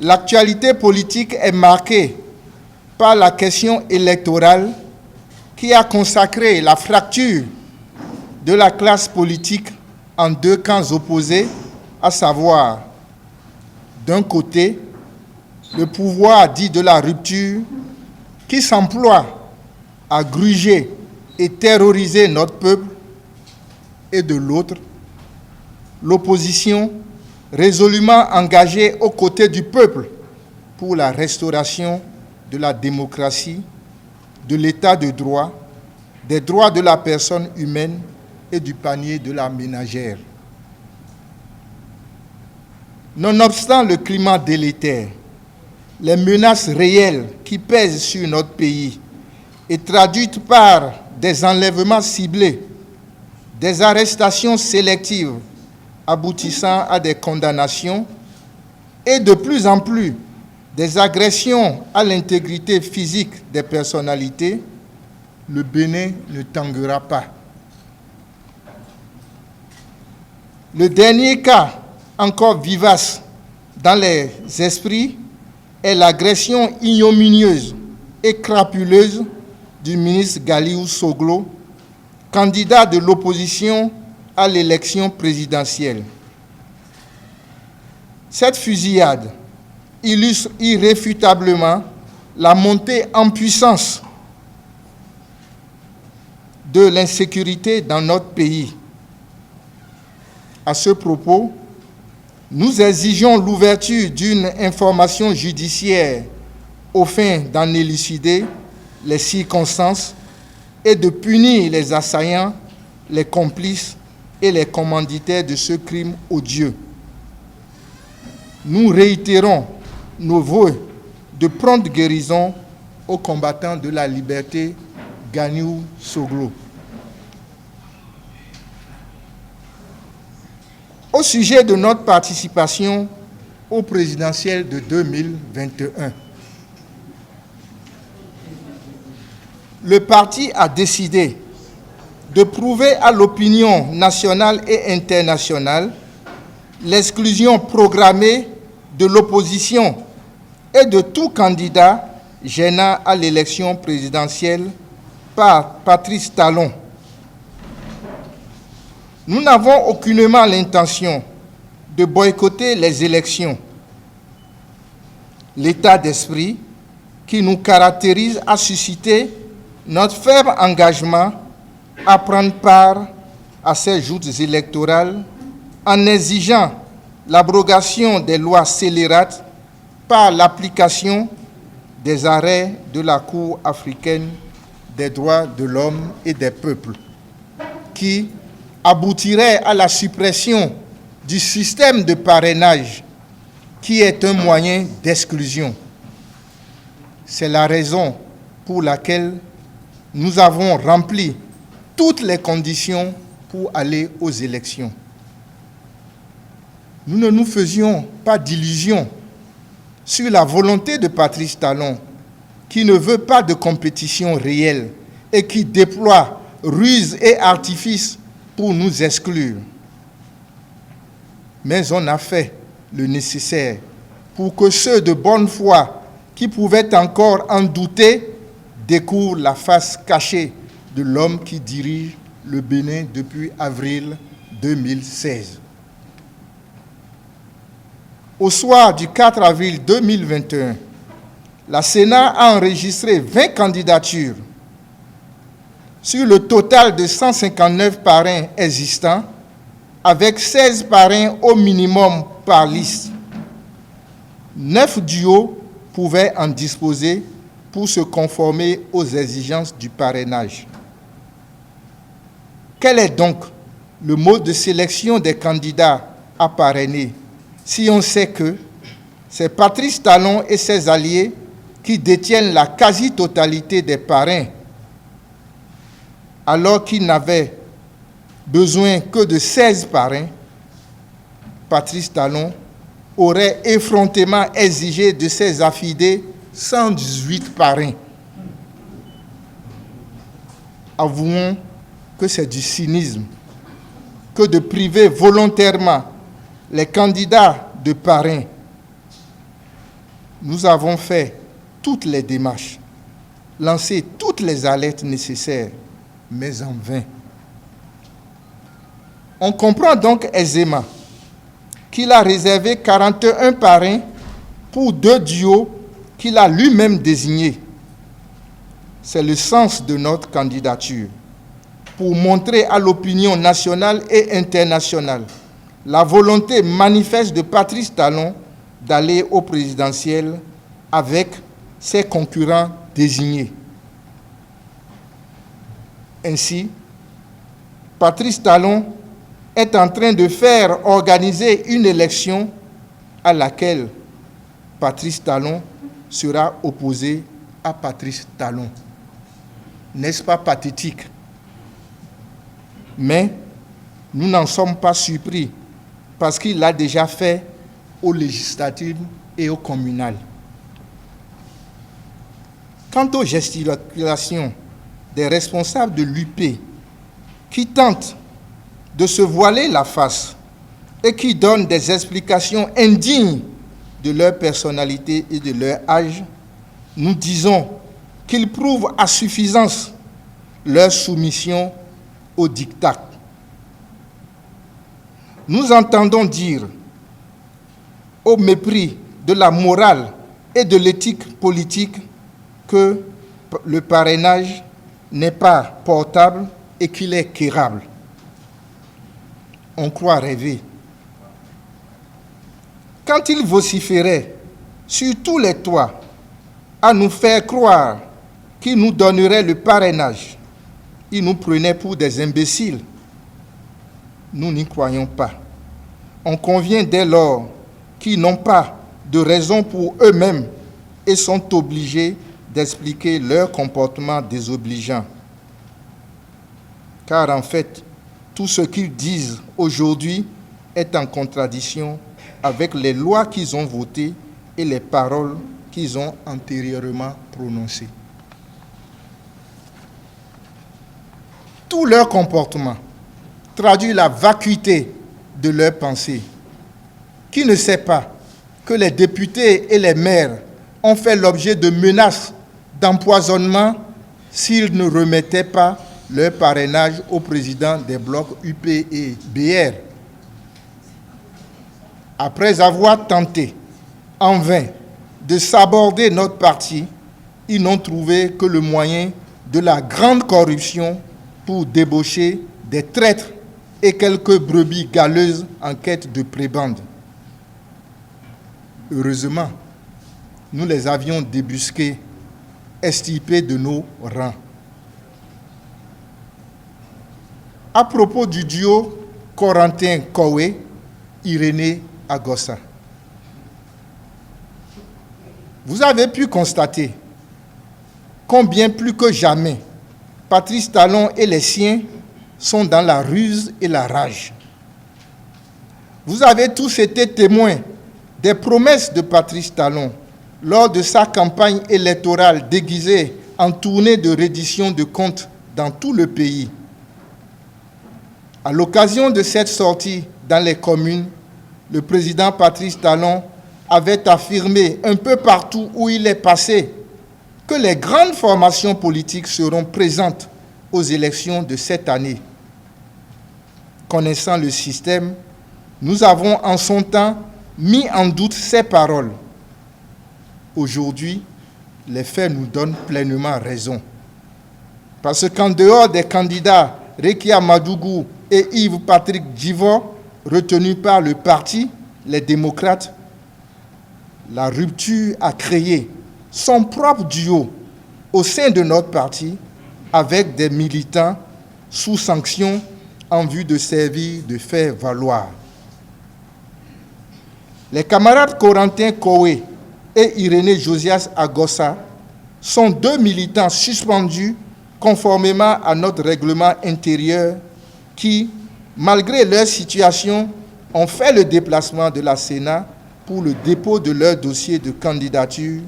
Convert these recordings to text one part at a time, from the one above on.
l'actualité politique est marquée par la question électorale qui a consacré la fracture de la classe politique en deux camps opposés, à savoir, d'un côté, le pouvoir dit de la rupture qui s'emploie à gruger et terroriser notre peuple, et de l'autre, l'opposition résolument engagée aux côtés du peuple pour la restauration de la démocratie, de l'état de droit, des droits de la personne humaine et du panier de la ménagère. Nonobstant le climat délétère, les menaces réelles qui pèsent sur notre pays et traduites par des enlèvements ciblés, des arrestations sélectives aboutissant à des condamnations et de plus en plus des agressions à l'intégrité physique des personnalités, le Bénin ne tanguera pas. Le dernier cas, encore vivace dans les esprits, est l'agression ignominieuse et crapuleuse du ministre Galiou Soglo, candidat de l'opposition à l'élection présidentielle. Cette fusillade illustre irréfutablement la montée en puissance de l'insécurité dans notre pays. À ce propos, nous exigeons l'ouverture d'une information judiciaire aux fins d'en élucider les circonstances et de punir les assaillants, les complices et les commanditaires de ce crime odieux. Nous réitérons nos vœux de prompte guérison aux combattants de la liberté Galiou Soglo. Au sujet de notre participation au présidentiel de 2021, le parti a décidé de prouver à l'opinion nationale et internationale l'exclusion programmée de l'opposition et de tout candidat gênant à l'élection présidentielle par Patrice Talon. Nous n'avons aucunement l'intention de boycotter les élections. L'état d'esprit qui nous caractérise a suscité notre ferme engagement à prendre part à ces joutes électorales en exigeant l'abrogation des lois scélérates par l'application des arrêts de la Cour africaine des droits de l'homme et des peuples, qui aboutirait à la suppression du système de parrainage, qui est un moyen d'exclusion. C'est la raison pour laquelle nous avons rempli toutes les conditions pour aller aux élections. Nous ne nous faisions pas d'illusions sur la volonté de Patrice Talon, qui ne veut pas de compétition réelle et qui déploie ruses et artifices pour nous exclure. Mais on a fait le nécessaire pour que ceux de bonne foi qui pouvaient encore en douter découvrent la face cachée de l'homme qui dirige le Bénin depuis avril 2016. Au soir du 4 avril 2021, la Sénat a enregistré 20 candidatures. Sur le total de 159 parrains existants, avec 16 parrains au minimum par liste. 9 duos pouvaient en disposer pour se conformer aux exigences du parrainage. Quel est donc le mode de sélection des candidats à parrainer si on sait que c'est Patrice Talon et ses alliés qui détiennent la quasi-totalité des parrains, alors qu'ils n'avaient besoin que de 16 parrains? Patrice Talon aurait effrontément exigé de ses affidés 118 parrains. Avouons que c'est du cynisme que de priver volontairement les candidats de parrains. Nous avons fait toutes les démarches, lancé toutes les alertes nécessaires, mais en vain. On comprend donc aisément qu'il a réservé 41 parrains pour 2 duos qu'il a lui-même désignés. C'est le sens de notre candidature, pour montrer à l'opinion nationale et internationale la volonté manifeste de Patrice Talon d'aller au présidentiel avec ses concurrents désignés. Ainsi, Patrice Talon est en train de faire organiser une élection à laquelle Patrice Talon sera opposé à Patrice Talon. N'est-ce pas pathétique? Mais nous n'en sommes pas surpris parce qu'il l'a déjà fait aux législatives et aux communales. Quant aux gesticulations des responsables de l'UP qui tentent de se voiler la face et qui donnent des explications indignes de leur personnalité et de leur âge, nous disons qu'ils prouvent à suffisance leur soumission au diktat. Nous entendons dire, au mépris de la morale et de l'éthique politique, que le parrainage n'est pas portable et qu'il est quérable. On croit rêver. Quand ils vociféraient sur tous les toits à nous faire croire qu'ils nous donneraient le parrainage, ils nous prenaient pour des imbéciles. Nous n'y croyons pas. On convient dès lors qu'ils n'ont pas de raison pour eux-mêmes et sont obligés d'expliquer leur comportement désobligeant. Car en fait, tout ce qu'ils disent aujourd'hui est en contradiction avec les lois qu'ils ont votées et les paroles qu'ils ont antérieurement prononcées. Tout leur comportement traduit la vacuité de leurs pensées. Qui ne sait pas que les députés et les maires ont fait l'objet de menaces d'empoisonnement s'ils ne remettaient pas leur parrainage au président des blocs UP et BR. Après avoir tenté en vain de saborder notre parti, ils n'ont trouvé que le moyen de la grande corruption pour débaucher des traîtres et quelques brebis galeuses en quête de prébende. Heureusement, nous les avions débusqués, extirpés de nos rangs. À propos du duo Corentin-Kowe, Irénée Agossa, vous avez pu constater combien plus que jamais Patrice Talon et les siens sont dans la ruse et la rage. Vous avez tous été témoins des promesses de Patrice Talon lors de sa campagne électorale déguisée en tournée de reddition de comptes dans tout le pays. À l'occasion de cette sortie dans les communes, le président Patrice Talon avait affirmé un peu partout où il est passé que les grandes formations politiques seront présentes aux élections de cette année. Connaissant le système, nous avons en son temps mis en doute ces paroles. Aujourd'hui, les faits nous donnent pleinement raison. Parce qu'en dehors des candidats Rekia Madougou et Yves-Patrick Djivo, retenus par le parti, les démocrates, la rupture a créé son propre duo au sein de notre parti avec des militants sous sanction en vue de servir de faire valoir. Les camarades Corentin Kowe et Irénée Josias Agossa sont 2 militants suspendus conformément à notre règlement intérieur qui, malgré leur situation, ont fait le déplacement de la Sénat pour le dépôt de leur dossier de candidature,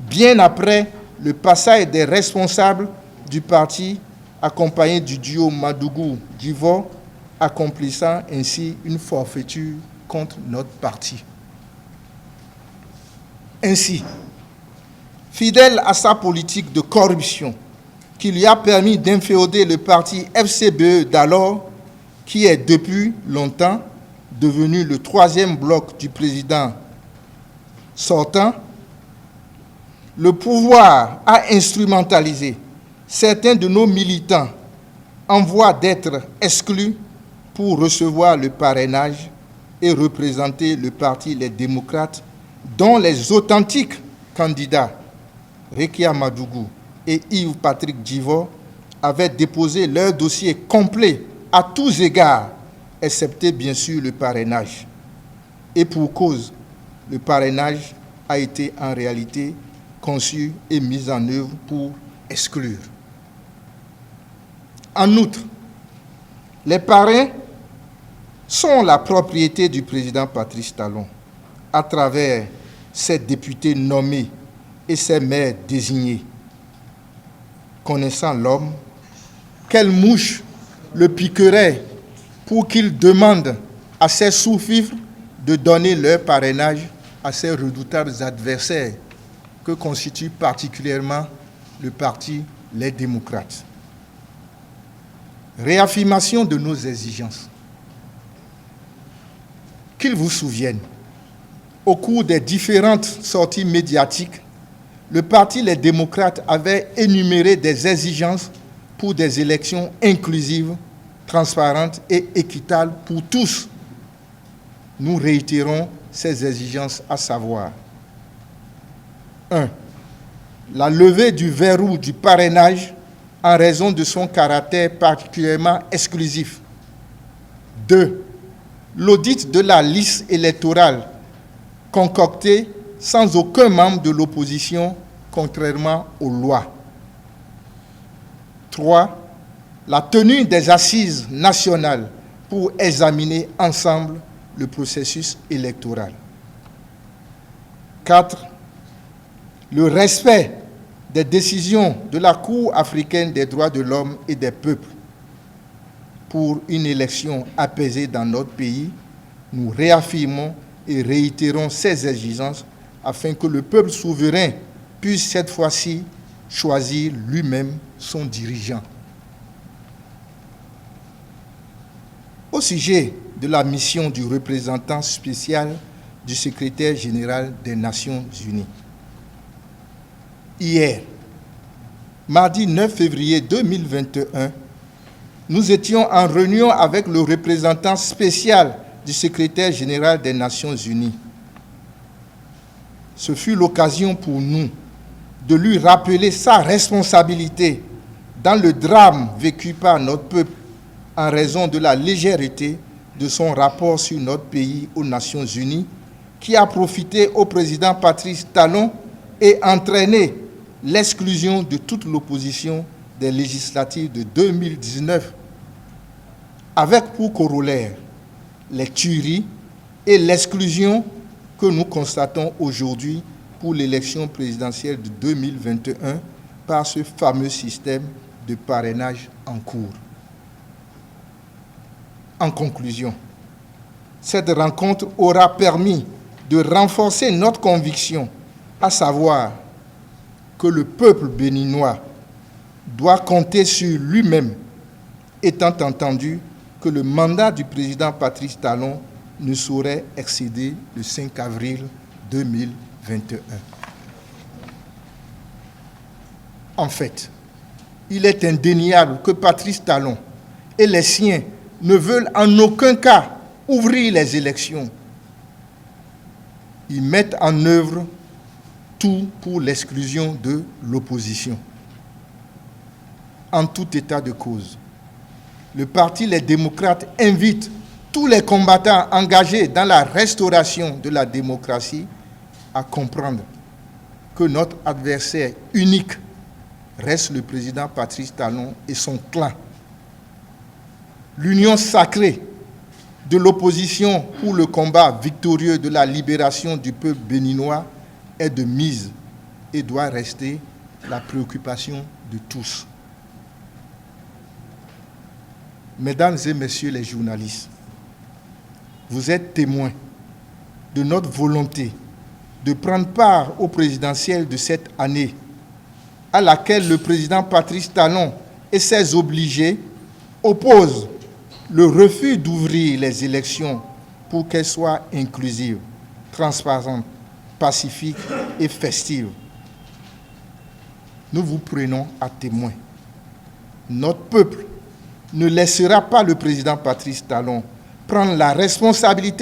bien après le passage des responsables du parti accompagnés du duo Madougou-Djivo, accomplissant ainsi une forfaiture contre notre parti. Ainsi, fidèle à sa politique de corruption qui lui a permis d'inféoder le parti FCBE d'alors, qui est depuis longtemps devenu le troisième bloc du président sortant, le pouvoir a instrumentalisé certains de nos militants en voie d'être exclus pour recevoir le parrainage et représenter le parti Les Démocrates, dont les authentiques candidats, Rekia Madougou et Yves-Patrick Djivo, avaient déposé leur dossier complet à tous égards, excepté bien sûr le parrainage. Et pour cause, le parrainage a été en réalité conçu et mis en œuvre pour exclure. En outre, les parrains sont la propriété du président Patrice Talon, à travers ses députés nommés et ses maires désignés. Connaissant l'homme, quelle mouche le piquerait pour qu'il demande à ses sous-fifres de donner leur parrainage à ses redoutables adversaires que constitue particulièrement le parti Les Démocrates. Réaffirmation de nos exigences. Qu'ils vous souviennent, au cours des différentes sorties médiatiques, le parti Les Démocrates avait énuméré des exigences pour des élections inclusives, transparentes et équitables pour tous. Nous réitérons ces exigences, à savoir 1. La levée du verrou du parrainage en raison de son caractère particulièrement exclusif. 2. L'audit de la liste électorale concoctée sans aucun membre de l'opposition, contrairement aux lois. 3. La tenue des assises nationales pour examiner ensemble le processus électoral. 4. Le respect des décisions de la Cour africaine des droits de l'homme et des peuples. Pour une élection apaisée dans notre pays, nous réaffirmons et réitérons ces exigences afin que le peuple souverain puisse cette fois-ci choisir lui-même son dirigeant. Au sujet de la mission du représentant spécial du secrétaire général des Nations Unies. Hier, mardi 9 février 2021, nous étions en réunion avec le représentant spécial du secrétaire général des Nations Unies. Ce fut l'occasion pour nous de lui rappeler sa responsabilité dans le drame vécu par notre peuple en raison de la légèreté de son rapport sur notre pays aux Nations Unies, qui a profité au président Patrice Talon et entraîné l'exclusion de toute l'opposition des législatives de 2019, avec pour corollaire les tueries et l'exclusion que nous constatons aujourd'hui pour l'élection présidentielle de 2021 par ce fameux système de parrainage en cours. En conclusion, cette rencontre aura permis de renforcer notre conviction, à savoir que le peuple béninois doit compter sur lui-même, étant entendu que le mandat du président Patrice Talon ne saurait excéder le 5 avril 2021. En fait, il est indéniable que Patrice Talon et les siens ne veulent en aucun cas ouvrir les élections. Ils mettent en œuvre tout pour l'exclusion de l'opposition. En tout état de cause, le parti Les Démocrates invite tous les combattants engagés dans la restauration de la démocratie à comprendre que notre adversaire unique reste le président Patrice Talon et son clan. L'union sacrée de l'opposition pour le combat victorieux de la libération du peuple béninois est de mise et doit rester la préoccupation de tous. Mesdames et messieurs les journalistes, vous êtes témoins de notre volonté de prendre part au présidentiel de cette année, à laquelle le président Patrice Talon et ses obligés opposent le refus d'ouvrir les élections pour qu'elles soient inclusives, transparentes, pacifiques et festives. Nous vous prenons à témoin. Notre peuple ne laissera pas le président Patrice Talon prendre la responsabilité